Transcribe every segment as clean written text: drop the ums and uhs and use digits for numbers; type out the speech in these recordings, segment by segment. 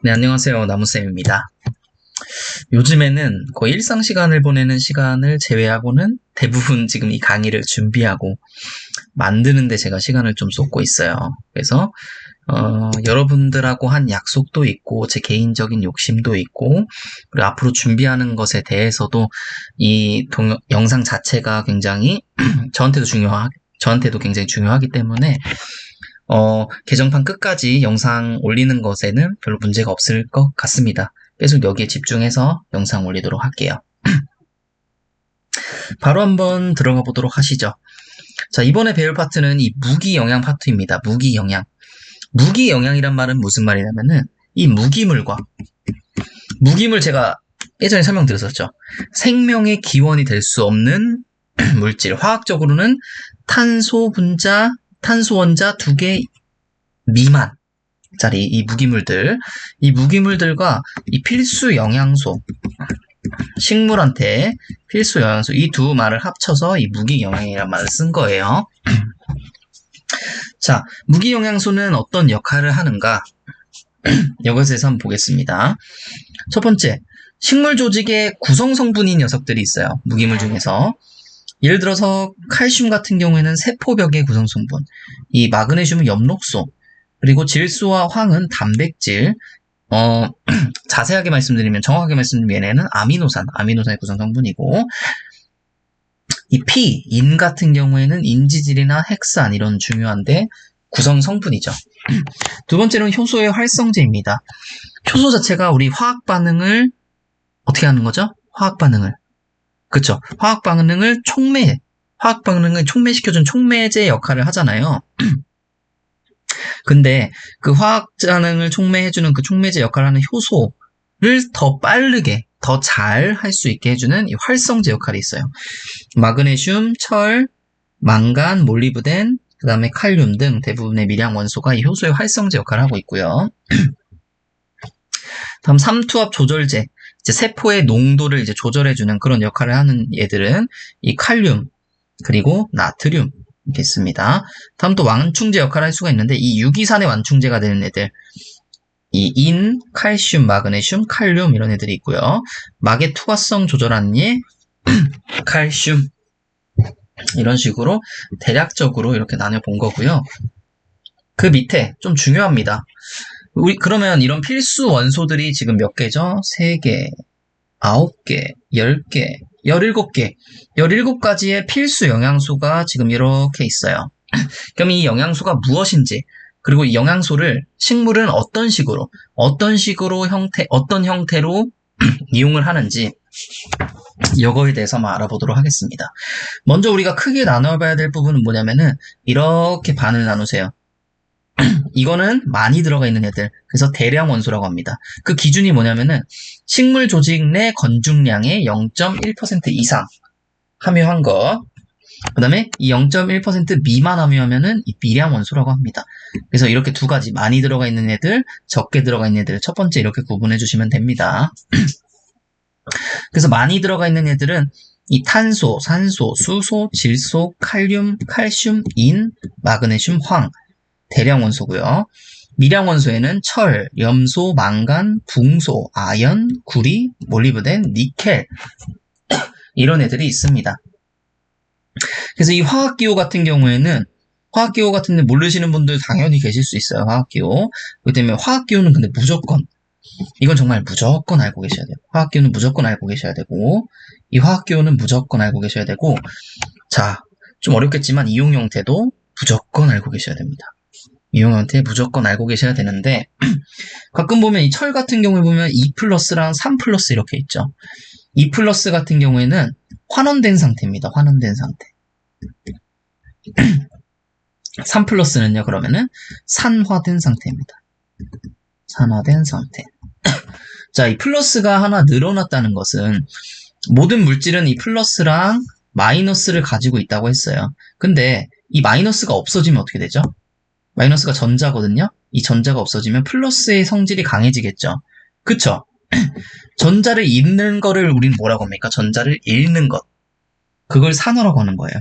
네, 안녕하세요. 나무쌤입니다. 요즘에는 거의 일상 시간을 보내는 시간을 제외하고는 대부분 지금 이 강의를 준비하고 만드는데 제가 시간을 좀 쏟고 있어요. 그래서 여러분들하고 한 약속도 있고 제 개인적인 욕심도 있고 그리고 앞으로 준비하는 것에 대해서도 이 영상 자체가 굉장히 저한테도 굉장히 중요하기 때문에 개정판 끝까지 영상 올리는 것에는 별로 문제가 없을 것 같습니다. 계속 여기에 집중해서 영상 올리도록 할게요. 바로 한번 들어가 보도록 하시죠. 자, 이번에 배울 파트는 이 무기영양 파트입니다. 무기영양. 무기영양이란 말은 무슨 말이냐면은 이 무기물과 무기물 제가 예전에 설명드렸었죠. 생명의 기원이 될 수 없는 물질, 화학적으로는 탄소 원자 2개 미만짜리 이 무기물들과 이 필수 영양소, 식물한테 필수 영양소 이 두 말을 합쳐서 이 무기영양이라는 말을 쓴 거예요. 자, 무기영양소는 어떤 역할을 하는가? 이것에 대해서 한번 보겠습니다. 첫 번째, 식물 조직의 구성 성분인 녀석들이 있어요. 무기물 중에서. 예를 들어서 칼슘 같은 경우에는 세포벽의 구성 성분, 이 마그네슘은 엽록소, 그리고 질소와 황은 단백질, 자세하게 말씀드리면, 정확하게 말씀드리면 얘네는 아미노산의 구성 성분이고, 이 인 같은 경우에는 인지질이나 핵산 이런 중요한데 구성 성분이죠. 두 번째는 효소의 활성제입니다. 효소 자체가 우리 화학 반응을 어떻게 하는 거죠? 그쵸. 화학 반응을 촉매시켜준 촉매제 역할을 하잖아요. 근데 그 화학 반응을 촉매해주는 그 촉매제 역할을 하는 효소를 더 빠르게, 더 잘 할 수 있게 해주는 이 활성제 역할이 있어요. 마그네슘, 철, 망간, 몰리브덴, 그 다음에 칼륨 등 대부분의 미량 원소가 이 효소의 활성제 역할을 하고 있고요. 다음 삼투압 조절제. 이제 세포의 농도를 이제 조절해주는 그런 역할을 하는 얘들은 이 칼륨, 그리고 나트륨, 이렇게 있습니다. 다음 또 완충제 역할을 할 수가 있는데, 이 유기산의 완충제가 되는 애들, 이 칼슘, 마그네슘, 칼륨, 이런 애들이 있고요. 막의 투과성 조절하는 얘, 칼슘, 이런 식으로 대략적으로 이렇게 나눠본 거고요. 그 밑에 좀 중요합니다. 그러면 이런 필수 원소들이 지금 몇 개죠? 3개, 9개, 10개, 17개. 17가지의 필수 영양소가 지금 이렇게 있어요. 그럼 이 영양소가 무엇인지, 그리고 이 영양소를 식물은 어떤 형태로 이용을 하는지, 이거에 대해서 한번 알아보도록 하겠습니다. 먼저 우리가 크게 나눠봐야 될 부분은 뭐냐면은, 이렇게 반을 나누세요. 이거는 많이 들어가 있는 애들, 그래서 대량 원소라고 합니다. 그 기준이 뭐냐면은 식물 조직 내 건중량의 0.1% 이상 함유한 거, 그 다음에 이 0.1% 미만 함유하면은 이 미량 원소라고 합니다. 그래서 이렇게 두 가지, 많이 들어가 있는 애들, 적게 들어가 있는 애들, 첫 번째 이렇게 구분해 주시면 됩니다. 그래서 많이 들어가 있는 애들은 이 탄소, 산소, 수소, 질소, 칼륨, 칼슘, 인, 마그네슘, 황, 대량 원소고요. 미량 원소에는 철, 염소, 망간, 붕소, 아연, 구리, 몰리브덴, 니켈 이런 애들이 있습니다. 그래서 이 화학기호 같은 경우에는 화학기호 같은데 모르시는 분들 당연히 계실 수 있어요. 화학기호. 그렇기 때문에 화학기호는 근데 이건 정말 무조건 알고 계셔야 돼요. 화학기호는 무조건 알고 계셔야 되고, 이 화학기호는 무조건 알고 계셔야 되고, 자, 좀 어렵겠지만 이용 형태도 무조건 알고 계셔야 됩니다. 이용 형태 무조건 알고 계셔야 되는데, 가끔 보면 이 철 같은 경우에 보면 2+랑 3+ 이렇게 있죠. 2+ 같은 경우에는 환원된 상태입니다. 환원된 상태. 3+는요, 그러면은 산화된 상태입니다. 산화된 상태. 자, 이 플러스가 하나 늘어났다는 것은 모든 물질은 이 플러스랑 마이너스를 가지고 있다고 했어요. 근데 이 마이너스가 없어지면 어떻게 되죠? 마이너스가 전자거든요. 이 전자가 없어지면 플러스의 성질이 강해지겠죠. 그쵸? 전자를 잃는 거를 우리는 뭐라고 합니까? 전자를 잃는 것. 그걸 산화라고 하는 거예요.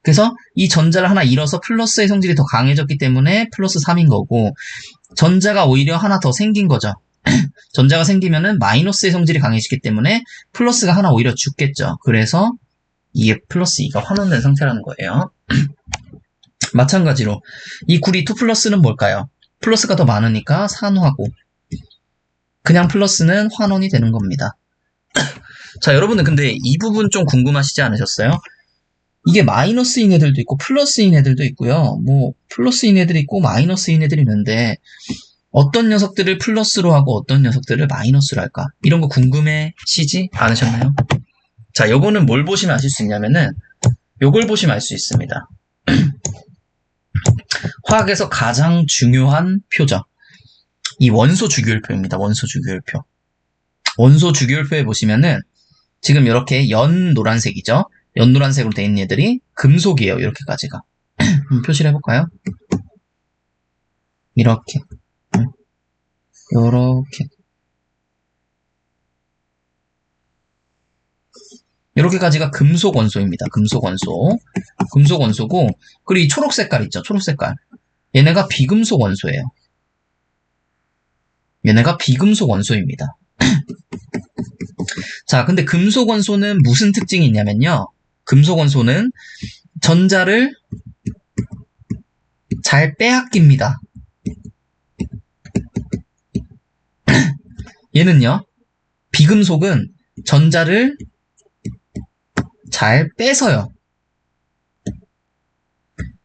그래서 이 전자를 하나 잃어서 플러스의 성질이 더 강해졌기 때문에 플러스 3인 거고, 전자가 오히려 하나 더 생긴 거죠. 전자가 생기면은 마이너스의 성질이 강해지기 때문에 플러스가 하나 오히려 죽겠죠. 그래서 이게 플러스 2가 환원된 상태라는 거예요. 마찬가지로 이 구리 2 플러스는 뭘까요? 플러스가 더 많으니까 산화고, 그냥 플러스는 환원이 되는 겁니다. 자, 여러분들 근데 이 부분 좀 궁금하시지 않으셨어요? 이게 마이너스인 애들도 있고 플러스인 애들도 있고요. 뭐 플러스인 애들이 있고 마이너스인 애들이 있는데 어떤 녀석들을 플러스로 하고 어떤 녀석들을 마이너스로 할까? 이런 거 궁금해시지 않으셨나요? 자, 요거는 뭘 보시면 아실 수 있냐면은 요걸 보시면 알 수 있습니다. 화학에서 가장 중요한 표죠. 이 원소 주기율표입니다. 원소 주기율표. 원소 주기율표에 보시면은 지금 이렇게 연 노란색이죠. 연 노란색으로 돼 있는 얘들이 금속이에요. 이렇게까지가. 표시를 해볼까요? 이렇게. 요렇게. 이렇게까지가 금속 원소입니다. 금속 원소. 금속 원소고, 그리고 이 초록 색깔 있죠. 초록 색깔. 얘네가 비금속 원소예요. 얘네가 비금속 원소입니다. 자, 근데 금속 원소는 무슨 특징이 있냐면요. 금속 원소는 전자를 잘 빼앗깁니다. 얘는요, 비금속은 전자를 잘 빼서요.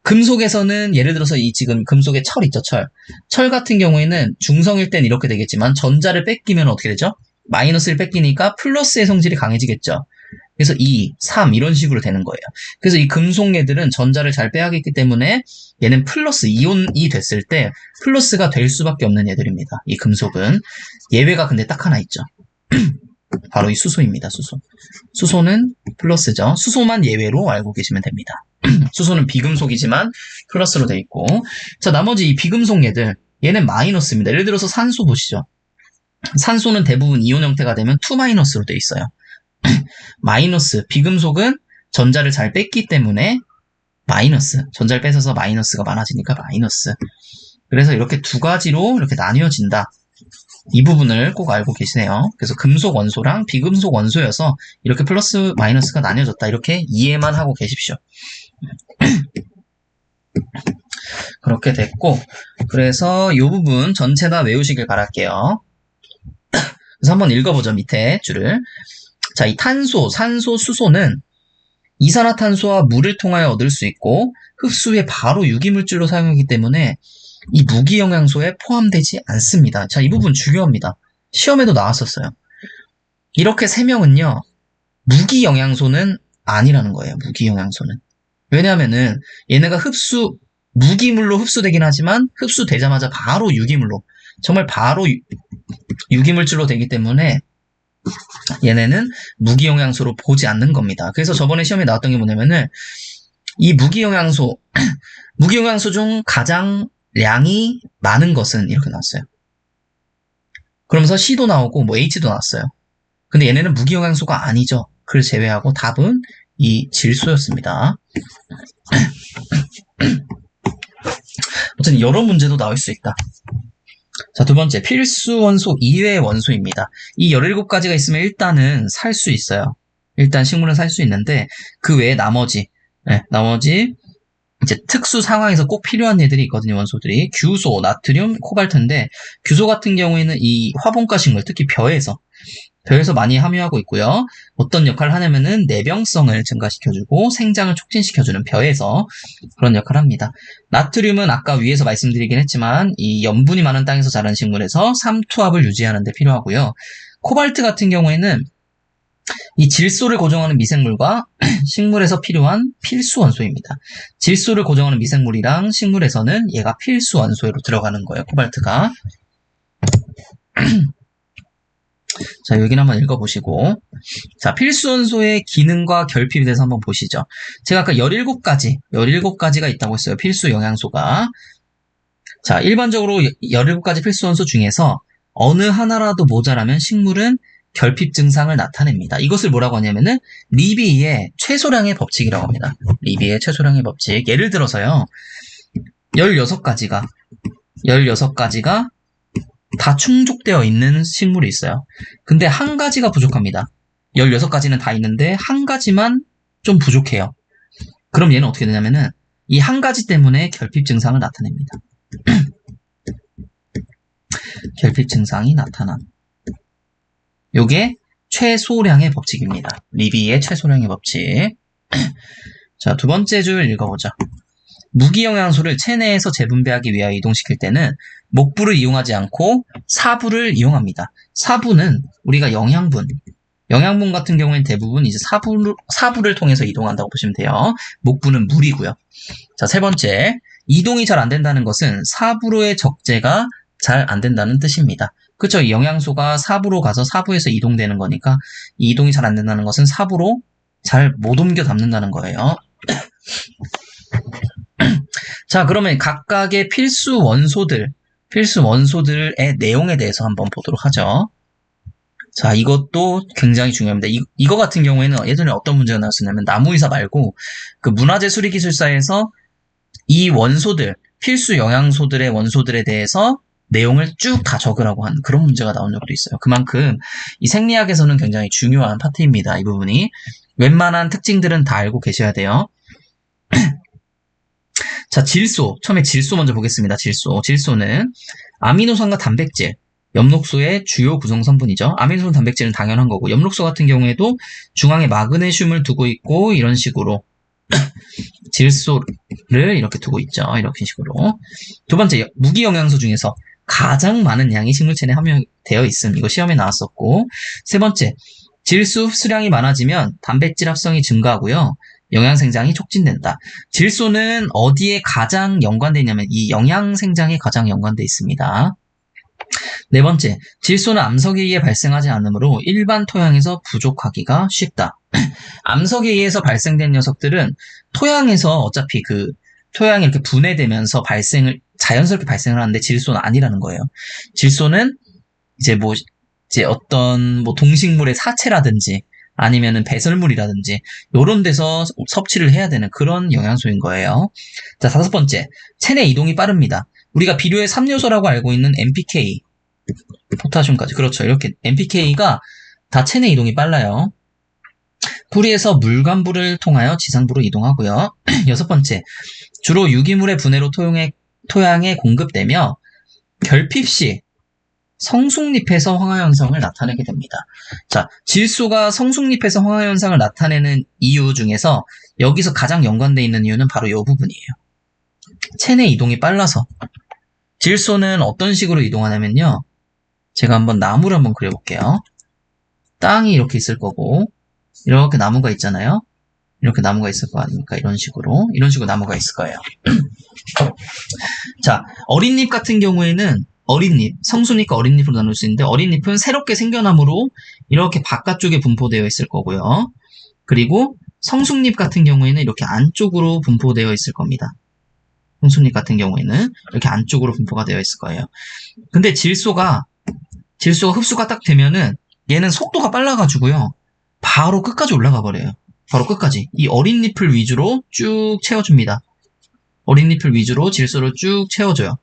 금속에서는 예를 들어서 이 지금 금속의 철 있죠, 철. 철 같은 경우에는 중성일 땐 이렇게 되겠지만 전자를 뺏기면 어떻게 되죠? 마이너스를 뺏기니까 플러스의 성질이 강해지겠죠. 그래서 2, 3 이런 식으로 되는 거예요. 그래서 이 금속 얘들은 전자를 잘 빼앗겼기 때문에 얘는 플러스 이온이 됐을 때 플러스가 될 수밖에 없는 얘들입니다. 이 금속은. 예외가 근데 딱 하나 있죠. 바로 이 수소입니다. 수소. 수소는 플러스죠. 수소만 예외로 알고 계시면 됩니다. 수소는 비금속이지만 플러스로 돼 있고, 자, 나머지 이 비금속 얘들, 얘는 마이너스입니다. 예를 들어서 산소 보시죠. 산소는 대부분 이온 형태가 되면 2-로 돼 있어요. 마이너스, 비금속은 전자를 잘 뺐기 때문에 마이너스, 전자를 뺏어서 마이너스가 많아지니까 마이너스. 그래서 이렇게 두 가지로 이렇게 나뉘어진다. 이 부분을 꼭 알고 계시네요. 그래서 금속 원소랑 비금속 원소여서 이렇게 플러스 마이너스가 나뉘어졌다. 이렇게 이해만 하고 계십시오. 그렇게 됐고, 그래서 이 부분 전체 다 외우시길 바랄게요. 그래서 한번 읽어보죠. 밑에 줄을. 자, 이 탄소, 산소, 수소는 이산화탄소와 물을 통하여 얻을 수 있고 흡수 후에 바로 유기물질로 사용하기 때문에 이 무기영양소에 포함되지 않습니다. 자, 이 부분 중요합니다. 시험에도 나왔었어요. 이렇게 세 명은요, 무기영양소는 아니라는 거예요. 무기영양소는. 왜냐하면은 얘네가 무기물로 흡수되긴 하지만 흡수되자마자 바로 유기물로, 정말 바로 유기물질로 되기 때문에 얘네는 무기영양소로 보지 않는 겁니다. 그래서 저번에 시험에 나왔던 게 뭐냐면은 이 무기영양소 중 가장 량이 많은 것은 이렇게 나왔어요. 그러면서 C도 나오고 뭐 H도 나왔어요. 근데 얘네는 무기영양소가 아니죠. 그걸 제외하고 답은 이 질소였습니다. 어쨌든 여러 문제도 나올 수 있다. 자, 두 번째, 필수 원소 이외의 원소입니다. 이 17가지가 있으면 일단은 살 수 있어요. 일단 식물은 살 수 있는데 그 외에 나머지 이제 특수 상황에서 꼭 필요한 애들이 있거든요. 원소들이 규소, 나트륨, 코발트인데 규소 같은 경우에는 이 화분과 식물, 특히 벼에서 많이 함유하고 있고요. 어떤 역할을 하냐면은 내병성을 증가시켜주고 생장을 촉진시켜주는 벼에서 그런 역할을 합니다. 나트륨은 아까 위에서 말씀드리긴 했지만 이 염분이 많은 땅에서 자란 식물에서 삼투압을 유지하는 데 필요하고요. 코발트 같은 경우에는 이 질소를 고정하는 미생물과 식물에서 필요한 필수 원소입니다. 질소를 고정하는 미생물이랑 식물에서는 얘가 필수 원소로 들어가는 거예요. 코발트가. 자, 여기는 한번 읽어보시고. 자, 필수 원소의 기능과 결핍에 대해서 한번 보시죠. 제가 아까 17가지가 있다고 했어요. 필수 영양소가. 자, 일반적으로 17가지 필수 원소 중에서 어느 하나라도 모자라면 식물은 결핍 증상을 나타냅니다. 이것을 뭐라고 하냐면은 리비의 최소량의 법칙이라고 합니다. 리비의 최소량의 법칙. 예를 들어서요. 16가지가 다 충족되어 있는 식물이 있어요. 근데 한 가지가 부족합니다. 16가지는 다 있는데 한 가지만 좀 부족해요. 그럼 얘는 어떻게 되냐면은 이 한 가지 때문에 결핍 증상을 나타냅니다. 결핍 증상이 나타남. 요게 최소량의 법칙입니다. 리비의 최소량의 법칙. 자, 두 번째 줄 읽어보죠. 무기영양소를 체내에서 재분배하기 위하여 이동시킬 때는 목부를 이용하지 않고 사부를 이용합니다. 사부는 우리가 영양분 같은 경우에는 대부분 이제 사부를 통해서 이동한다고 보시면 돼요. 목부는 물이고요. 자, 세 번째, 이동이 잘 안 된다는 것은 사부로의 적재가 잘 안 된다는 뜻입니다. 그쵸? 이 영양소가 사부로 가서 사부에서 이동되는 거니까 이 이동이 잘 안 된다는 것은 사부로 잘 못 옮겨 담는다는 거예요. 자, 그러면 각각의 필수 원소들의 내용에 대해서 한번 보도록 하죠. 자, 이것도 굉장히 중요합니다. 이거 같은 경우에는 예전에 어떤 문제가 나왔었냐면 나무의사 말고 그 문화재 수리기술사에서 이 원소들, 필수 영양소들의 원소들에 대해서 내용을 쭉 다 적으라고 한 그런 문제가 나온 적도 있어요. 그만큼 이 생리학에서는 굉장히 중요한 파트입니다. 이 부분이. 웬만한 특징들은 다 알고 계셔야 돼요. 자, 질소. 처음에 질소 먼저 보겠습니다. 질소는 아미노산과 단백질, 엽록소의 주요 구성성분이죠. 아미노산 단백질은 당연한 거고, 엽록소 같은 경우에도 중앙에 마그네슘을 두고 있고, 이런 식으로 질소를 이렇게 두고 있죠. 이렇게 식으로. 두 번째, 무기영양소 중에서 가장 많은 양이 식물체내에 함유되어 있음. 이거 시험에 나왔었고. 세 번째, 질소 흡수량이 많아지면 단백질 합성이 증가하고요. 영양생장이 촉진된다. 질소는 어디에 가장 연관되어 있냐면 이 영양생장에 가장 연관되어 있습니다. 네 번째, 질소는 암석에 의해 발생하지 않으므로 일반 토양에서 부족하기가 쉽다. 암석에 의해서 발생된 녀석들은 토양에서 어차피 그 토양이 이렇게 분해되면서 자연스럽게 발생을 하는데 질소는 아니라는 거예요. 질소는 이제 어떤 동식물의 사체라든지 아니면은 배설물이라든지 요런 데서 섭취를 해야 되는 그런 영양소인 거예요. 자, 다섯 번째, 체내 이동이 빠릅니다. 우리가 비료의 3요소라고 알고 있는 NPK, 포타슘까지, 그렇죠. 이렇게 NPK가 다 체내 이동이 빨라요. 뿌리에서 물관부를 통하여 지상부로 이동하고요. 여섯 번째, 주로 유기물의 분해로 토양에 공급되며 결핍 시 성숙잎에서 황화현상을 나타내게 됩니다. 자, 질소가 성숙잎에서 황화현상을 나타내는 이유 중에서 여기서 가장 연관되어 있는 이유는 바로 이 부분이에요. 체내 이동이 빨라서. 질소는 어떤 식으로 이동하냐면요. 제가 한번 나무를 한번 그려볼게요. 땅이 이렇게 있을 거고 이렇게 나무가 있잖아요. 이렇게 나무가 있을 거 아닙니까? 이런 식으로 나무가 있을 거예요. 자, 어린잎 같은 경우에는 어린잎, 성순잎과 어린잎으로 나눌 수 있는데 어린잎은 새롭게 생겨나므로 이렇게 바깥쪽에 분포되어 있을 거고요. 그리고 성숙잎 같은 경우에는 이렇게 안쪽으로 분포되어 있을 겁니다. 성숙잎 같은 경우에는 이렇게 안쪽으로 분포가 되어 있을 거예요. 근데 질소가 흡수가 딱 되면은 얘는 속도가 빨라가지고요. 바로 끝까지 올라가 버려요. 바로 끝까지. 이 어린잎을 위주로 쭉 채워줍니다. 어린잎을 위주로 질소를 쭉 채워줘요.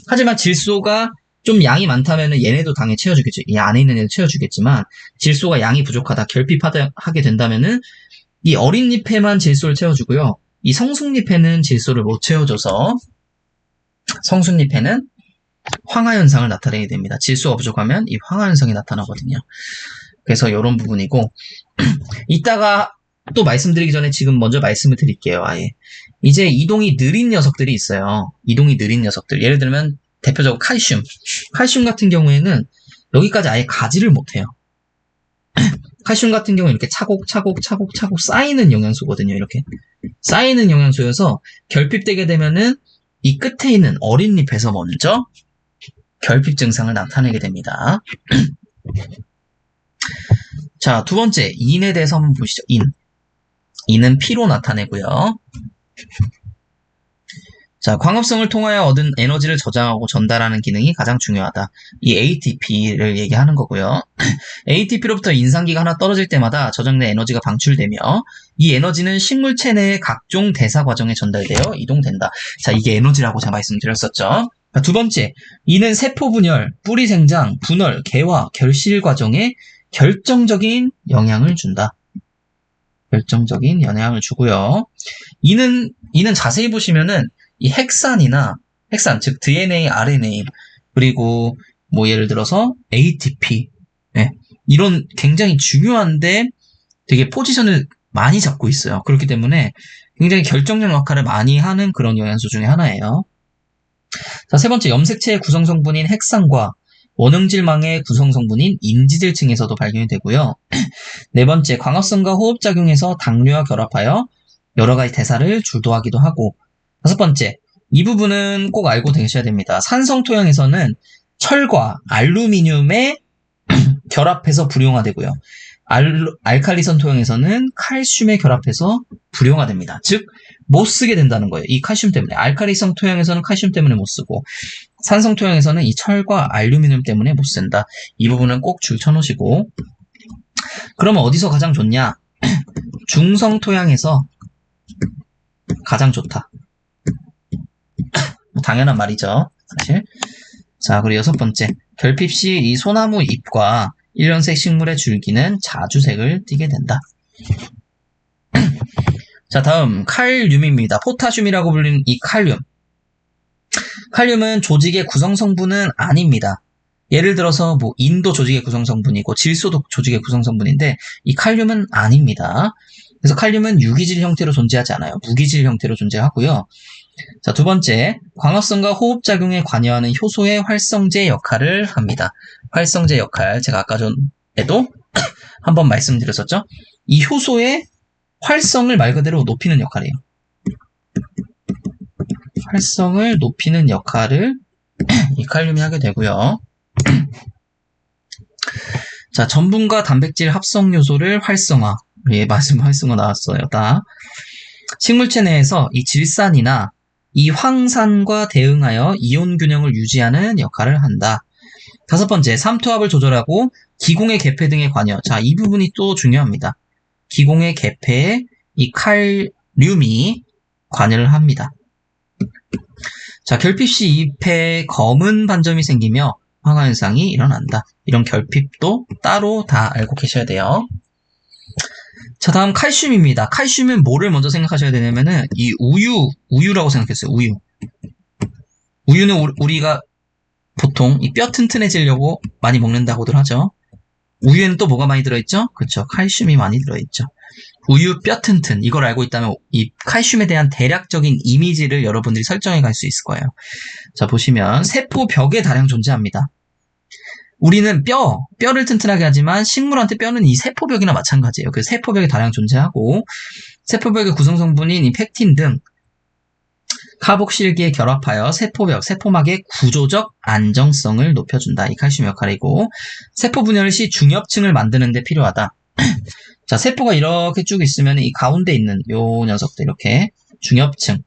하지만 질소가 좀 양이 많다면 얘네도 당연히 채워주겠죠. 이 안에 있는 애도 채워주겠지만 질소가 양이 부족하다, 결핍하게 된다면은 이 어린잎에만 질소를 채워주고요. 이 성숙잎에는 질소를 못 채워줘서 성숙잎에는 황화현상을 나타내게 됩니다. 질소가 부족하면 이 황화현상이 나타나거든요. 그래서 이런 부분이고 이따가 또 말씀드리기 전에 지금 먼저 말씀을 드릴게요. 아예. 이제 이동이 느린 녀석들이 있어요. 이동이 느린 녀석들. 예를 들면 대표적으로 칼슘. 칼슘 같은 경우에는 여기까지 아예 가지를 못해요. 칼슘 같은 경우는 이렇게 차곡차곡 쌓이는 영양소거든요. 이렇게 쌓이는 영양소여서 결핍되게 되면은 이 끝에 있는 어린잎에서 먼저 결핍 증상을 나타내게 됩니다. 자, 두 번째, 인에 대해서 한번 보시죠. 인은 피로 나타내고요. 자, 광합성을 통하여 얻은 에너지를 저장하고 전달하는 기능이 가장 중요하다. 이 ATP를 얘기하는 거고요. ATP로부터 인산기가 하나 떨어질 때마다 저장된 에너지가 방출되며 이 에너지는 식물체 내의 각종 대사 과정에 전달되어 이동된다. 자, 이게 에너지라고 제가 말씀드렸었죠. 두 번째, 이는 세포 분열, 뿌리 생장, 분열, 개화, 결실 과정에 결정적인 영향을 준다. 결정적인 영향을 주고요. 이는 자세히 보시면은 이 핵산, 즉 DNA, RNA, 그리고 뭐 예를 들어서 ATP, 네, 이런 굉장히 중요한데 되게 포지션을 많이 잡고 있어요. 그렇기 때문에 굉장히 결정적 역할을 많이 하는 그런 영양소 중에 하나예요. 자, 세 번째, 염색체의 구성 성분인 핵산과 원형질망의 구성 성분인 인지질층에서도 발견이 되고요. 네 번째, 광합성과 호흡작용에서 당류와 결합하여 여러 가지 대사를 주도하기도 하고, 다섯 번째, 이 부분은 꼭 알고 계셔야 됩니다. 산성 토양에서는 철과 알루미늄의 결합해서 불용화되고요. 알칼리성 토양에서는 칼슘에 결합해서 불용화됩니다. 즉, 못 쓰게 된다는 거예요. 이 칼슘 때문에. 알칼리성 토양에서는 칼슘 때문에 못 쓰고, 산성 토양에서는 이 철과 알루미늄 때문에 못 쓴다. 이 부분은 꼭 줄 쳐놓으시고, 그러면 어디서 가장 좋냐? 중성 토양에서 가장 좋다. 당연한 말이죠, 사실. 자, 그리고 여섯 번째, 결핍 시 이 소나무 잎과 일년색 식물의 줄기는 자주색을 띠게 된다. 자, 다음 칼륨입니다. 포타슘이라고 불리는 이 칼륨. 칼륨은 조직의 구성 성분은 아닙니다. 예를 들어서 뭐 인도 조직의 구성 성분이고 질소도 조직의 구성 성분인데 이 칼륨은 아닙니다. 그래서 칼륨은 유기질 형태로 존재하지 않아요. 무기질 형태로 존재하고요. 자, 두 번째, 광합성과 호흡작용에 관여하는 효소의 활성제 역할을 합니다. 활성제 역할, 제가 아까 전에도 한번 말씀드렸었죠. 이 효소의 활성을 말 그대로 높이는 역할이에요. 활성을 높이는 역할을 이 칼륨이 하게 되고요. 자, 전분과 단백질 합성 요소를 활성화. 예, 말씀 활성화 나왔어요. 식물체 내에서 이 질산이나 이 황산과 대응하여 이온 균형을 유지하는 역할을 한다. 다섯 번째, 삼투압을 조절하고 기공의 개폐 등에 관여. 자, 이 부분이 또 중요합니다. 기공의 개폐에 이 칼륨이 관여를 합니다. 자, 결핍 시 잎에 검은 반점이 생기며 황화 현상이 일어난다. 이런 결핍도 따로 다 알고 계셔야 돼요. 자, 다음 칼슘입니다. 칼슘은 뭐를 먼저 생각하셔야 되냐면은 이 우유라고 생각했어요. 우유는 우리가 보통 이 뼈 튼튼해지려고 많이 먹는다고들 하죠. 우유에는 또 뭐가 많이 들어있죠? 그렇죠. 칼슘이 많이 들어있죠. 우유 뼈 튼튼, 이걸 알고 있다면 이 칼슘에 대한 대략적인 이미지를 여러분들이 설정해 갈 수 있을 거예요. 자, 보시면 세포벽에 다량 존재합니다. 우리는 뼈를 튼튼하게 하지만 식물한테 뼈는 이 세포벽이나 마찬가지예요. 그래서 세포벽에 다량 존재하고, 세포벽의 구성성분인 이 팩틴 등 카복실기에 결합하여 세포막의 구조적 안정성을 높여준다. 이 칼슘 역할이고, 세포 분열 시 중엽층을 만드는 데 필요하다. 자, 세포가 이렇게 쭉 있으면 이 가운데 있는 요 녀석들 이렇게 중엽층을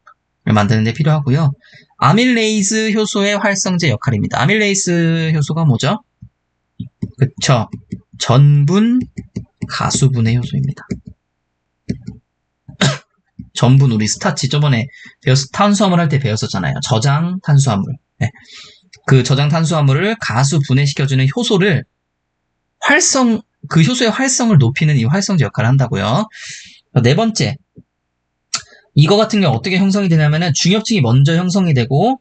만드는 데 필요하고요. 아밀레이즈 효소의 활성제 역할입니다. 아밀레이즈 효소가 뭐죠? 그쵸. 전분 가수분해 효소입니다. 전분, 우리 스타치 저번에 탄수화물 할 때 배웠었잖아요. 저장 탄수화물. 네. 그 저장 탄수화물을 가수 분해시켜주는 효소를 그 효소의 활성을 높이는 이 활성제 역할을 한다고요. 네 번째, 이거 같은 경우 어떻게 형성이 되냐면은 중엽층이 먼저 형성이 되고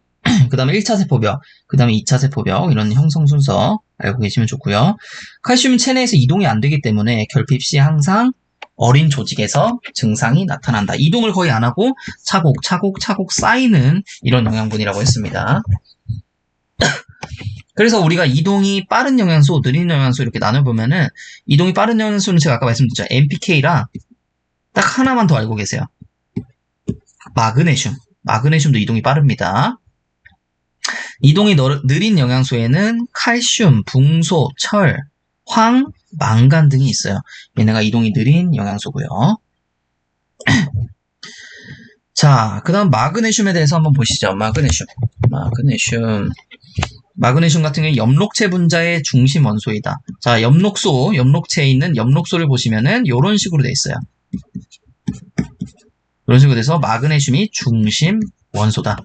그 다음에 1차 세포벽, 그 다음에 2차 세포벽, 이런 형성 순서 알고 계시면 좋고요. 칼슘은 체내에서 이동이 안 되기 때문에 결핍 시 항상 어린 조직에서 증상이 나타난다. 이동을 거의 안 하고 차곡차곡 쌓이는 이런 영양분이라고 했습니다. 그래서 우리가 이동이 빠른 영양소, 느린 영양소 이렇게 나눠보면은 이동이 빠른 영양소는 제가 아까 말씀드렸죠. NPK랑 딱 하나만 더 알고 계세요. 마그네슘도 이동이 빠릅니다. 이동이 느린 영양소에는 칼슘, 붕소, 철, 황, 망간 등이 있어요. 얘네가 이동이 느린 영양소고요. 자, 그 다음 마그네슘에 대해서 한번 보시죠. 마그네슘 같은 경우는 엽록체 분자의 중심 원소이다. 자, 엽록체에 있는 엽록소를 보시면은 이런 식으로 돼 있어요. 이런 식으로 돼서 마그네슘이 중심 원소다.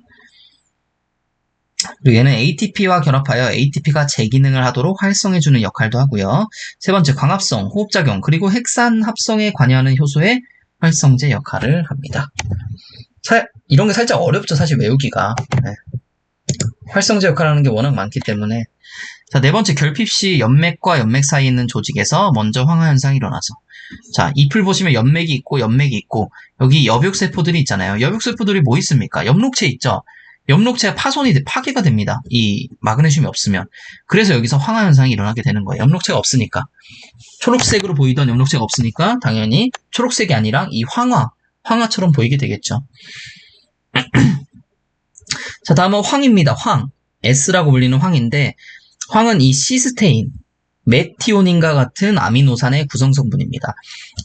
그리고 얘는 ATP와 결합하여 ATP가 재기능을 하도록 활성해주는 역할도 하고요. 세 번째, 광합성, 호흡작용, 그리고 핵산 합성에 관여하는 효소의 활성제 역할을 합니다. 이런 게 살짝 어렵죠, 사실 외우기가. 네. 활성제 역할을 하는 게 워낙 많기 때문에. 자, 네 번째, 결핍 시 연맥과 연맥 사이에 있는 조직에서 먼저 황화 현상이 일어나서. 자, 잎을 보시면 연맥이 있고 연맥이 있고 여기 여벽세포들이 있잖아요. 여벽세포들이 뭐 있습니까? 엽록체 있죠. 엽록체가 파괴가 됩니다. 이 마그네슘이 없으면. 그래서 여기서 황화 현상이 일어나게 되는 거예요. 엽록체가 없으니까. 초록색으로 보이던 엽록체가 없으니까 당연히 초록색이 아니라 이 황화처럼 보이게 되겠죠. 자, 다음은 황입니다. 황. S라고 불리는 황인데 황은 이 시스테인, 메티오닌과 같은 아미노산의 구성성분입니다.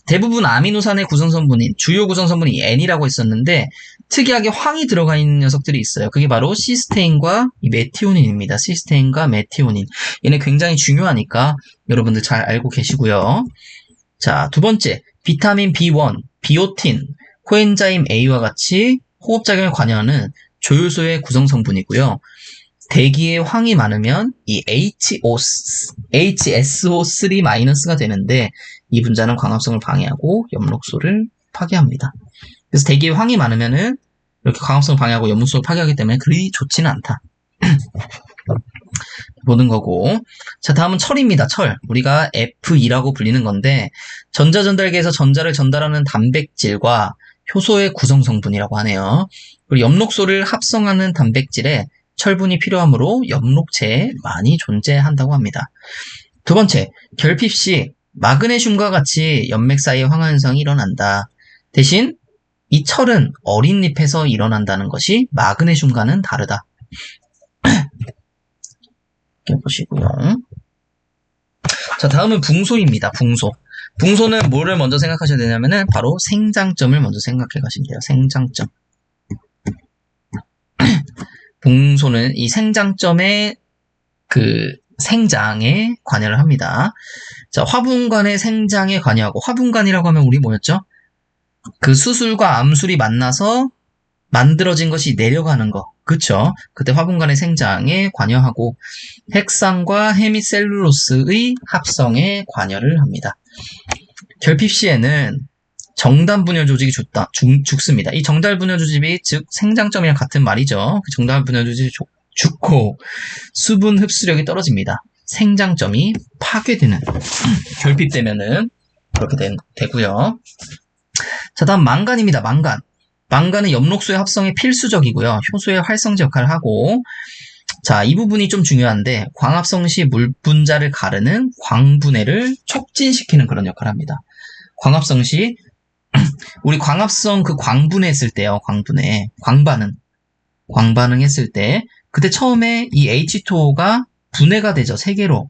대부분 아미노산의 구성성분인, 주요 구성성분이 N이라고 했었는데 특이하게 황이 들어가 있는 녀석들이 있어요. 그게 바로 시스테인과 이 메티오닌입니다. 시스테인과 메티오닌. 얘네 굉장히 중요하니까 여러분들 잘 알고 계시고요. 자, 두 번째, 비타민 B1, 비오틴, 코엔자임 A와 같이 호흡작용에 관여하는 조효소의 구성성분이고요. 대기에 황이 많으면 이 HSO3- 되는데 이 분자는 광합성을 방해하고 엽록소를 파괴합니다. 그래서 대기에 황이 많으면은 이렇게 광합성을 방해하고 엽록소를 파괴하기 때문에 그리 좋지는 않다. 보는 거고. 자, 다음은 철입니다. 철. 우리가 F2라고 불리는 건데 전자전달계에서 전자를 전달하는 단백질과 효소의 구성성분이라고 하네요. 그리고 엽록소를 합성하는 단백질에 철분이 필요하므로 엽록체에 많이 존재한다고 합니다. 두 번째, 결핍 시 마그네슘과 같이 연맥 사이에 황화 현상이 일어난다. 대신 이 철은 어린 잎에서 일어난다는 것이 마그네슘과는 다르다. 이렇게 보시고요. 자, 다음은 붕소입니다. 붕소. 붕소는 뭐를 먼저 생각하셔야 되냐면은 바로 생장점을 먼저 생각해 가시면 돼요. 생장점. 붕소는 이 생장점의 그 생장에 관여를 합니다. 자, 화분관의 생장에 관여하고, 화분관이라고 하면 우리 뭐였죠? 그 수술과 암술이 만나서 만들어진 것이 내려가는 거. 그쵸? 그때 화분관의 생장에 관여하고 핵산과 헤미셀룰로스의 합성에 관여를 합니다. 결핍 시에는 정단 분열 조직이 죽습니다. 이 정단 분열 조직이 즉 생장점이랑 같은 말이죠. 그 정단 분열 조직이 죽고 수분 흡수력이 떨어집니다. 생장점이 파괴되는 결핍되면은 그렇게 되고요. 자, 다음 망간입니다. 망간. 망간은 엽록소의 합성에 필수적이고요. 효소의 활성제 역할을 하고, 자, 이 부분이 좀 중요한데 광합성 시 물분자를 가르는 광분해를 촉진시키는 그런 역할을 합니다. 광합성 시 우리 광합성 그 광분해했을 때요. 광반응했을 때 그때 처음에 이 H2O가 분해가 되죠. 세 개로.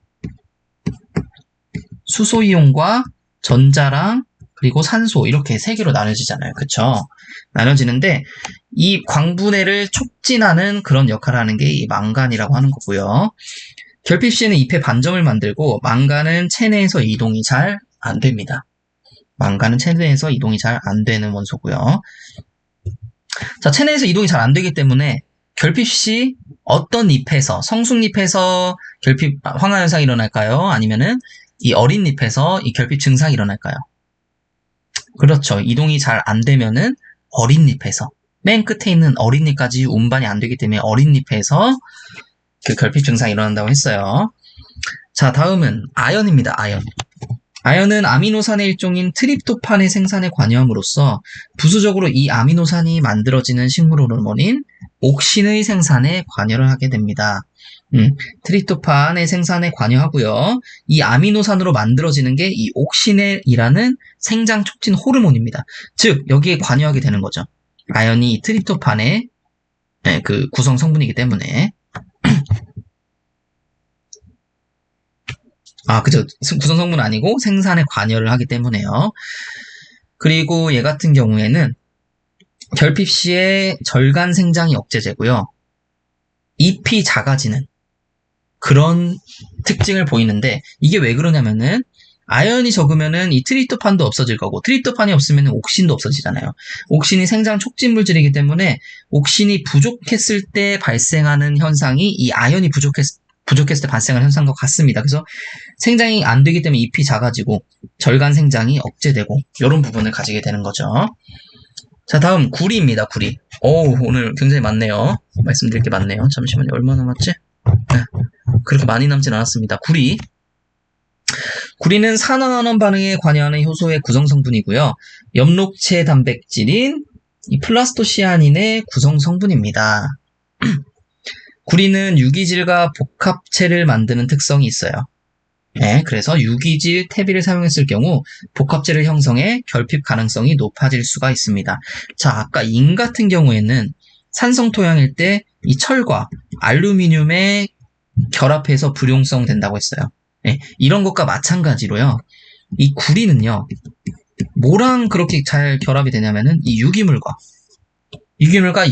수소이온과 전자랑 그리고 산소 이렇게 세 개로 나눠지잖아요. 그쵸? 나눠지는데 이 광분해를 촉진하는 그런 역할을 하는 게 이 망간이라고 하는 거고요. 결핍 시에는 잎에 반점을 만들고 망간은 체내에서 이동이 잘 안 됩니다. 망간은 체내에서 이동이 잘 안 되는 원소고요. 자, 체내에서 이동이 잘 안 되기 때문에 결핍 시 어떤 잎에서, 성숙잎에서 황화 현상이 일어날까요? 아니면은 이 어린 잎에서 이 결핍 증상이 일어날까요? 그렇죠. 이동이 잘 안 되면은 어린 잎에서, 맨 끝에 있는 어린 잎까지 운반이 안 되기 때문에 어린 잎에서 그 결핍 증상이 일어난다고 했어요. 자, 다음은 아연입니다. 아연은 아미노산의 일종인 트립토판의 생산에 관여함으로써 부수적으로 이 아미노산이 만들어지는 식물 호르몬인 옥신의 생산에 관여를 하게 됩니다. 트립토판의 생산에 관여하고요. 이 아미노산으로 만들어지는 게 이 옥신이라는 생장 촉진 호르몬입니다. 즉 여기에 관여하게 되는 거죠. 아연이 트립토판의 그 구성 성분이기 때문에. 그죠. 구성 성분 아니고 생산에 관여를 하기 때문에요. 그리고 얘 같은 경우에는 결핍 시에 절간 생장이 억제되고요. 잎이 작아지는 그런 특징을 보이는데 이게 왜 그러냐면은 아연이 적으면은 이 트립토판도 없어질 거고, 트립토판이 없으면 옥신도 없어지잖아요. 옥신이 생장 촉진 물질이기 때문에 옥신이 부족했을 때 발생하는 현상이 이 아연이 부족했을 때 발생하는 현상과 같습니다. 그래서 생장이 안 되기 때문에 잎이 작아지고 절간 생장이 억제되고 이런 부분을 가지게 되는 거죠. 자, 다음 구리입니다. 구리. 오늘 굉장히 많네요. 말씀드릴 게 많네요. 잠시만요. 얼마 남았지? 네, 그렇게 많이 남진 않았습니다. 구리. 구리는 산화환원 반응에 관여하는 효소의 구성 성분이고요. 엽록체 단백질인 이 플라스토시아닌의 구성 성분입니다. 구리는 유기질과 복합체를 만드는 특성이 있어요. 네, 그래서 유기질 태비를 사용했을 경우 복합체를 형성해 결핍 가능성이 높아질 수가 있습니다. 자, 아까 인 같은 경우에는 산성 토양일 때 이 철과 알루미늄의 결합해서 불용성 된다고 했어요. 네, 이런 것과 마찬가지로요. 이 구리는요. 뭐랑 그렇게 잘 결합이 되냐면은 이 유기물과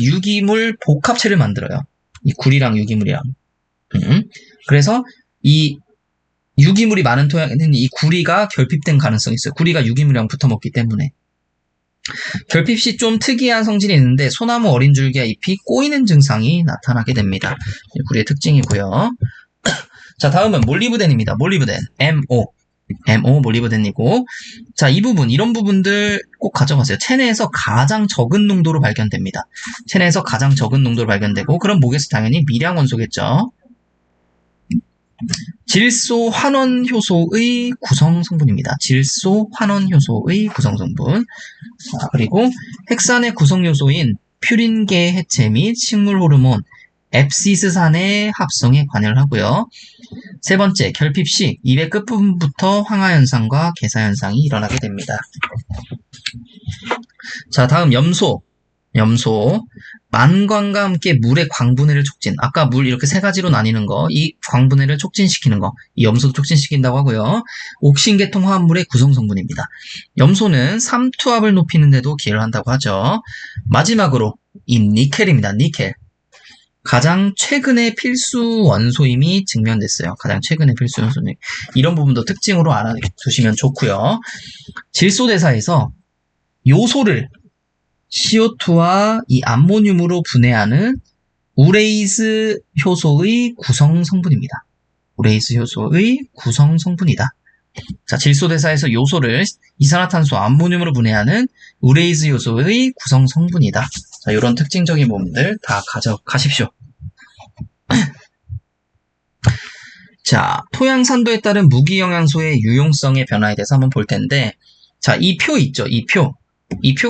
유기물 복합체를 만들어요. 이 구리랑 유기물이랑. 그래서 이 유기물이 많은 토양에는 이 구리가 결핍된 가능성이 있어요. 구리가 유기물이랑 붙어먹기 때문에. 결핍 시 좀 특이한 성질이 있는데 소나무 어린 줄기와 잎이 꼬이는 증상이 나타나게 됩니다. 구리의 특징이고요. 자, 다음은 몰리브덴입니다. 몰리브덴. MO 몰리브덴이고, 자, 이 부분, 이런 부분들 꼭 가져가세요. 체내에서 가장 적은 농도로 발견됩니다. 체내에서 가장 적은 농도로 발견되고, 그럼 목에서 당연히 미량 원소겠죠. 질소 환원 효소의 구성 성분입니다. 질소 환원 효소의 구성 성분. 자, 그리고 핵산의 구성 요소인 퓨린계 해체 및 식물 호르몬 앱시스산의 합성에 관여를 하고요. 세 번째, 결핍 시 입의 끝부분부터 황화 현상과 개사 현상이 일어나게 됩니다. 자, 다음 염소. 만광과 함께 물의 광분해를 촉진. 아까 물 이렇게 세 가지로 나뉘는 거, 이 광분해를 촉진시키는 거, 이 염소도 촉진시킨다고 하고요. 옥신계통 화합물의 구성 성분입니다. 염소는 삼투압을 높이는 데도 기여를 한다고 하죠. 마지막으로 이 니켈입니다. 니켈. 가장 최근의 필수 원소임이 증명됐어요. 가장 최근의 필수 원소임. 이런 부분도 특징으로 알아두시면 좋고요. 질소대사에서 요소를 CO2와 이 암모늄으로 분해하는 우레이스 효소의 구성 성분입니다. 우레이스 효소의 구성 성분이다. 자, 질소대사에서 요소를 이산화탄소 암모늄으로 분해하는 우레이스 효소의 구성 성분이다. 자, 이런 특징적인 부분들 다 가져가십시오. 자, 토양 산도에 따른 무기영양소의 유용성의 변화에 대해서 한번 볼 텐데, 자, 이 표 있죠? 이 표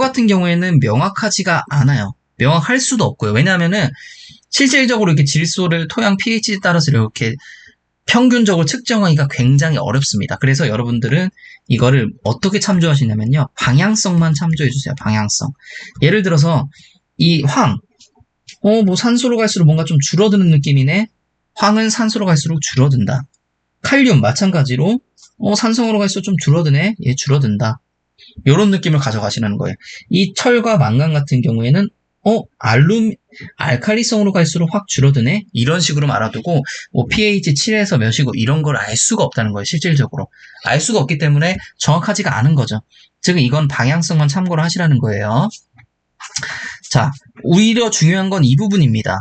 같은 경우에는 명확하지가 않아요. 명확할 수도 없고요. 왜냐하면은 실질적으로 이렇게 질소를 토양 pH에 따라서 이렇게 평균적으로 측정하기가 굉장히 어렵습니다. 그래서 여러분들은 이거를 어떻게 참조하시냐면요. 방향성만 참조해주세요. 방향성. 예를 들어서 이 뭐 산소로 갈수록 뭔가 좀 줄어드는 느낌이네. 황은 산소로 갈수록 줄어든다. 칼륨 마찬가지로 산성으로 갈수록 좀 줄어드네. 얘 줄어든다. 이런 느낌을 가져가시는 거예요. 이 철과 망간 같은 경우에는 알칼리성으로 갈수록 확 줄어드네? 이런 식으로 알아두고, 뭐, pH 7에서 몇이고, 이런 걸 알 수가 없다는 거예요, 실질적으로. 알 수가 없기 때문에 정확하지가 않은 거죠. 즉, 이건 방향성만 참고를 하시라는 거예요. 자, 오히려 중요한 건 이 부분입니다.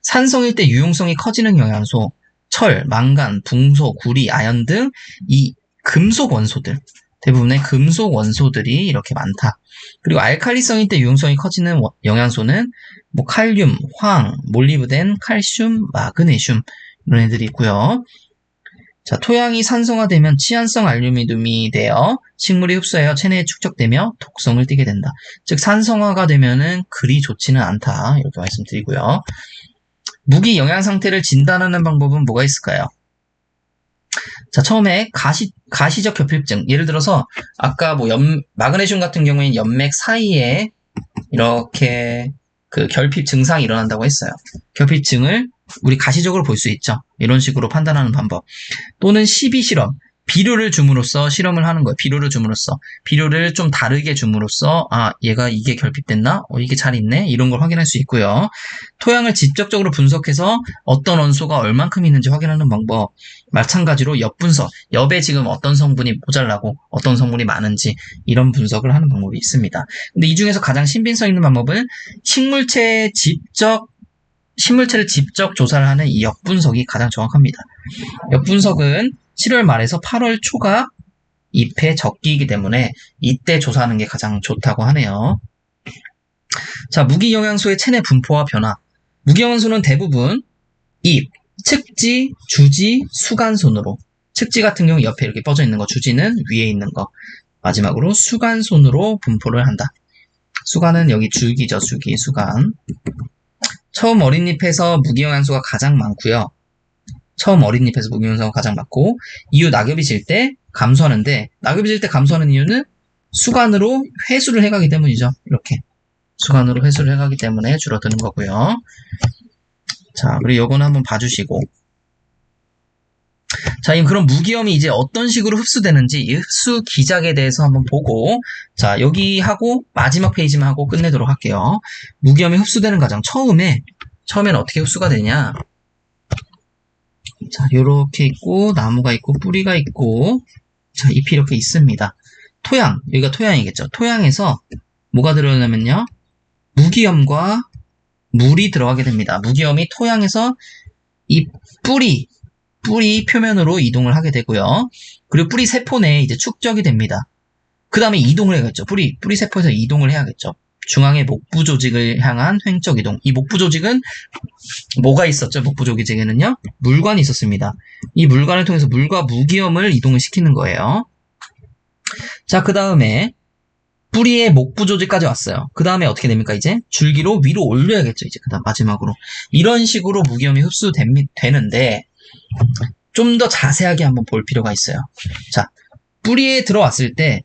산성일 때 유용성이 커지는 영양소, 철, 망간, 붕소, 구리, 아연 등 이 금속 원소들, 대부분의 금속 원소들이 이렇게 많다. 그리고 알칼리성일 때 유용성이 커지는 영양소는 뭐 칼륨, 황, 몰리브덴, 칼슘, 마그네슘 이런 애들이 있고요. 자, 토양이 산성화되면 치안성 알루미늄이 되어 식물이 흡수하여 체내에 축적되며 독성을 띠게 된다. 즉 산성화가 되면은 그리 좋지는 않다. 이렇게 말씀드리고요. 무기 영양 상태를 진단하는 방법은 뭐가 있을까요? 자, 처음에 가시적 결핍증. 예를 들어서 아까 뭐 마그네슘 같은 경우에는 연맥 사이에 이렇게 그 결핍 증상이 일어난다고 했어요. 결핍증을 우리 가시적으로 볼 수 있죠. 이런 식으로 판단하는 방법. 또는 시비 실험. 비료를 줌으로써 실험을 하는 거예요. 비료를 줌으로써. 비료를 좀 다르게 줌으로써 얘가 이게 결핍됐나? 이게 잘 있네? 이런 걸 확인할 수 있고요. 토양을 직접적으로 분석해서 어떤 원소가 얼만큼 있는지 확인하는 방법. 마찬가지로 엽 분석, 엽에 지금 어떤 성분이 모자라고 어떤 성분이 많은지 이런 분석을 하는 방법이 있습니다. 근데 이 중에서 가장 신빙성 있는 방법은 식물체를 직접 조사를 하는 이 엽 분석이 가장 정확합니다. 엽 분석은 7월 말에서 8월 초가 잎의 적기이기 때문에 이때 조사하는 게 가장 좋다고 하네요. 자, 무기영양소의 체내 분포와 변화. 무기영양소는 대부분 잎, 측지, 주지, 수간손으로. 측지 같은 경우 옆에 이렇게 뻗어 있는 거, 주지는 위에 있는 거. 마지막으로 수간손으로 분포를 한다. 수간은 여기 줄기죠, 줄기, 수간. 처음 어린 잎에서 무기영양소가 가장 많고요. 처음 어린 잎에서 무기영양소가 가장 많고, 이후 낙엽이 질 때 감소하는데, 낙엽이 질 때 감소하는 이유는 수간으로 회수를 해가기 때문이죠. 이렇게. 수간으로 회수를 해가기 때문에 줄어드는 거고요. 자, 그리고 요거는 한번 봐주시고. 자, 그럼 무기염이 이제 어떤 식으로 흡수되는지 이 흡수 기작에 대해서 한번 보고, 자, 여기 하고 마지막 페이지만 하고 끝내도록 할게요. 무기염이 흡수되는 과정. 처음에는 어떻게 흡수가 되냐? 자, 요렇게 있고, 나무가 있고, 뿌리가 있고, 자, 잎이 이렇게 있습니다. 토양, 여기가 토양이겠죠. 토양에서 뭐가 들어오냐면요. 무기염과 물이 들어가게 됩니다. 무기염이 토양에서 이 뿌리 표면으로 이동을 하게 되고요. 그리고 뿌리 세포 내에 이제 축적이 됩니다. 그 다음에 이동을 해야겠죠. 뿌리 세포에서 이동을 해야겠죠. 중앙의 목부 조직을 향한 횡적 이동. 이 목부 조직은 뭐가 있었죠? 목부 조직에는요. 물관이 있었습니다. 이 물관을 통해서 물과 무기염을 이동을 시키는 거예요. 자, 그 다음에 뿌리의 목부 조직까지 왔어요. 그 다음에 어떻게 됩니까? 이제 줄기로 위로 올려야겠죠. 이제 그 다음 마지막으로. 이런 식으로 무기염이 흡수되는데 좀 더 자세하게 한번 볼 필요가 있어요. 자, 뿌리에 들어왔을 때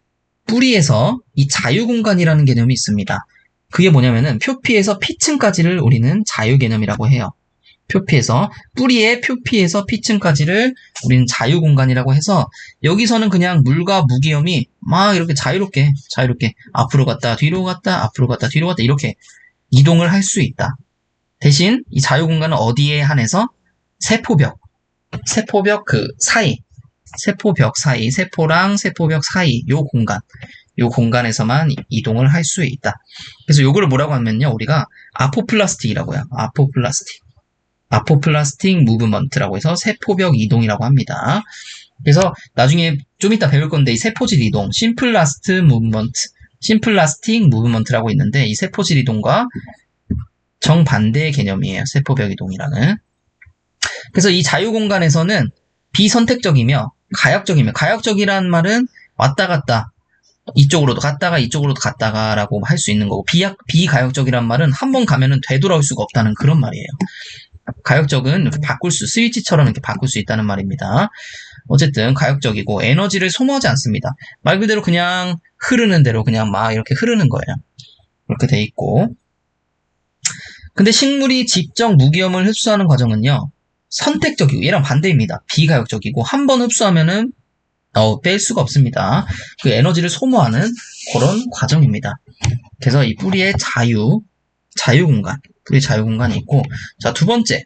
뿌리에서 이 자유공간이라는 개념이 있습니다. 그게 뭐냐면은 표피에서 피층까지를 우리는 자유개념이라고 해요. 뿌리의 표피에서 피층까지를 우리는 자유공간이라고 해서 여기서는 그냥 물과 무기염이 막 이렇게 자유롭게 앞으로 갔다 뒤로 갔다 앞으로 갔다 뒤로 갔다 이렇게 이동을 할 수 있다. 대신 이 자유공간은 어디에 한해서 세포벽 그 사이 세포랑 세포벽 사이 요 공간에서만 이동을 할 수 있다. 그래서 요거를 뭐라고 하면요. 우리가 아포플라스틱이라고 해요. 아포플라스틱 무브먼트라고 해서 세포벽 이동이라고 합니다. 그래서 나중에 좀 이따 배울 건데 이 세포질 이동, 심플라스틱 무브먼트라고 있는데 이 세포질 이동과 정반대의 개념이에요. 세포벽 이동이라는. 그래서 이 자유공간에서는 비선택적이며 가역적이란 말은 왔다 갔다 이쪽으로도 갔다가 이쪽으로도 갔다가라고 할 수 있는 거고 비가역적이란 말은 한 번 가면은 되돌아올 수가 없다는 그런 말이에요. 가역적은 스위치처럼 이렇게 바꿀 수 있다는 말입니다. 어쨌든 가역적이고 에너지를 소모하지 않습니다. 말 그대로 그냥 흐르는 대로 그냥 막 이렇게 흐르는 거예요. 그렇게 돼 있고. 근데 식물이 직접 무기염을 흡수하는 과정은요. 선택적이고 얘랑 반대입니다. 비가역적이고 한 번 흡수하면은 뺄 수가 없습니다. 그 에너지를 소모하는 그런 과정입니다. 그래서 이 뿌리의 자유공간이 있고, 자, 두 번째.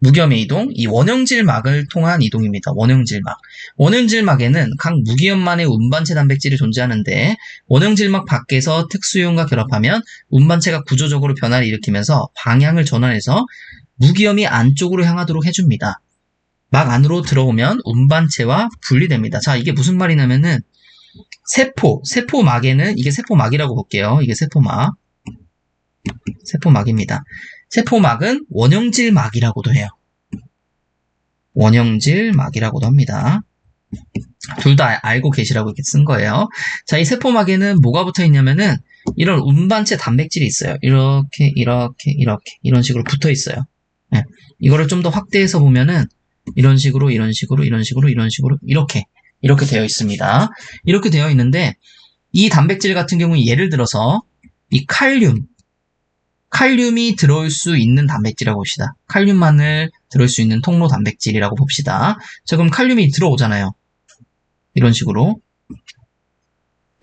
무기염의 이동, 이 원형질막을 통한 이동입니다. 원형질막에는 각 무기염만의 운반체 단백질이 존재하는데, 원형질막 밖에서 특수이온과 결합하면 운반체가 구조적으로 변화를 일으키면서 방향을 전환해서 무기염이 안쪽으로 향하도록 해줍니다. 막 안으로 들어오면 운반체와 분리됩니다. 자, 이게 무슨 말이냐면은, 세포막에는, 이게 세포막이라고 볼게요. 이게 세포막입니다. 세포막은 원형질막이라고도 해요. 원형질막이라고도 합니다. 둘 다 알고 계시라고 이렇게 쓴 거예요. 자, 이 세포막에는 뭐가 붙어 있냐면은, 이런 운반체 단백질이 있어요. 이렇게, 이런 식으로 붙어 있어요. 네. 이거를 좀 더 확대해서 보면은, 이런 식으로, 이렇게 되어 있습니다. 이렇게 되어 있는데, 이 단백질 같은 경우에 예를 들어서, 이 칼륨이 들어올 수 있는 단백질이라고 봅시다. 칼륨만을 들어올 수 있는 통로 단백질이라고 봅시다. 자, 그럼 칼륨이 들어오잖아요. 이런 식으로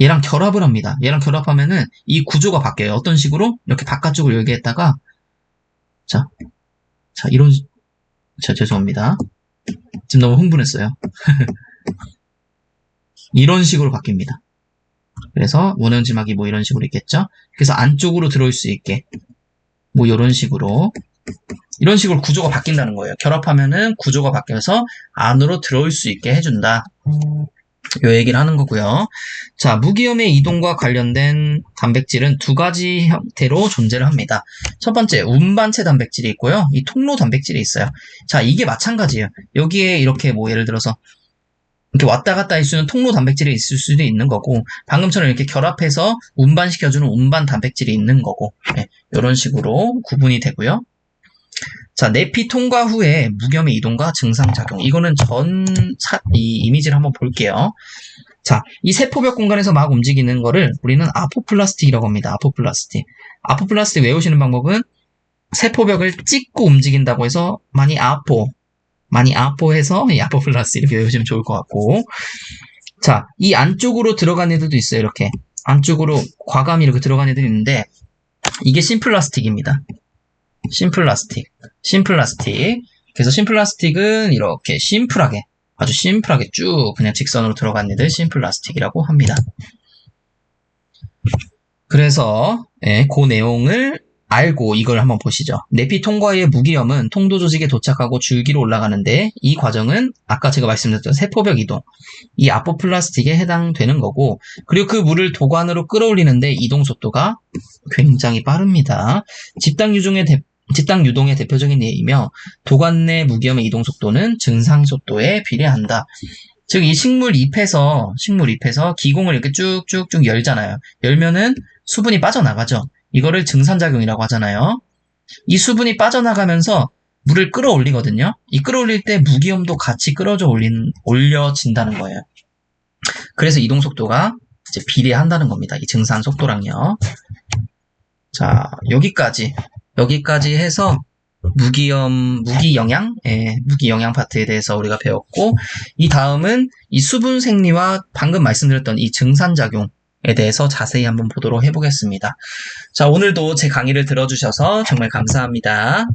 얘랑 결합을 합니다. 얘랑 결합하면은 이 구조가 바뀌어요. 어떤 식으로? 이렇게 바깥쪽을 열게 했다가 자, 죄송합니다. 지금 너무 흥분했어요. 이런 식으로 바뀝니다. 그래서 원형지막이 뭐 이런 식으로 있겠죠? 그래서 안쪽으로 들어올 수 있게 뭐 이런 식으로 구조가 바뀐다는 거예요. 결합하면은 구조가 바뀌어서 안으로 들어올 수 있게 해준다. 요 얘기를 하는 거고요. 자, 무기염의 이동과 관련된 단백질은 두 가지 형태로 존재를 합니다. 첫 번째, 운반체 단백질이 있고요. 이 통로 단백질이 있어요. 자, 이게 마찬가지예요. 여기에 이렇게 뭐 예를 들어서 이렇게 왔다 갔다 할 수 있는 통로 단백질이 있을 수도 있는 거고, 방금처럼 이렇게 결합해서 운반시켜주는 운반 단백질이 있는 거고, 네, 이런 식으로 구분이 되고요. 자, 내피 통과 후에 무기염의 이동과 증상작용. 이거는 이 이미지를 한번 볼게요. 자, 이 세포벽 공간에서 막 움직이는 거를 우리는 아포플라스틱이라고 합니다. 아포플라스틱. 아포플라스틱 외우시는 방법은 세포벽을 찍고 움직인다고 해서 많이 아포해서 이 아포플라스틱 이렇게 외우시면 좋을 것 같고. 자, 이 안쪽으로 들어간 애들도 있어요. 이렇게. 안쪽으로 과감히 이렇게 들어간 애들이 있는데, 이게 심플라스틱입니다. 심플라스틱. 그래서 심플라스틱은 이렇게 아주 심플하게 쭉 그냥 직선으로 들어간 애들 심플라스틱이라고 합니다. 그래서 그 내용을 알고 이걸 한번 보시죠. 내피 통과의 무기염은 통도 조직에 도착하고 줄기로 올라가는데 이 과정은 아까 제가 말씀드렸던 세포벽 이동, 이 아포플라스틱에 해당되는 거고, 그리고 그 물을 도관으로 끌어올리는데 이동 속도가 굉장히 빠릅니다. 집단 유동의 대표적인 예이며 도관 내 무기염의 이동 속도는 증상 속도에 비례한다. 즉 이 식물 잎에서 기공을 이렇게 쭉쭉쭉 열잖아요. 열면은 수분이 빠져나가죠. 이거를 증산작용이라고 하잖아요. 이 수분이 빠져나가면서 물을 끌어올리거든요. 이 끌어올릴 때 무기염도 같이 올려진다는 거예요. 그래서 이동 속도가 이제 비례한다는 겁니다. 이 증산 속도랑요. 자, 여기까지 해서 무기영양 파트에 대해서 우리가 배웠고, 이 다음은 이 수분 생리와 방금 말씀드렸던 이 증산작용에 대해서 자세히 한번 보도록 해보겠습니다. 자, 오늘도 제 강의를 들어주셔서 정말 감사합니다.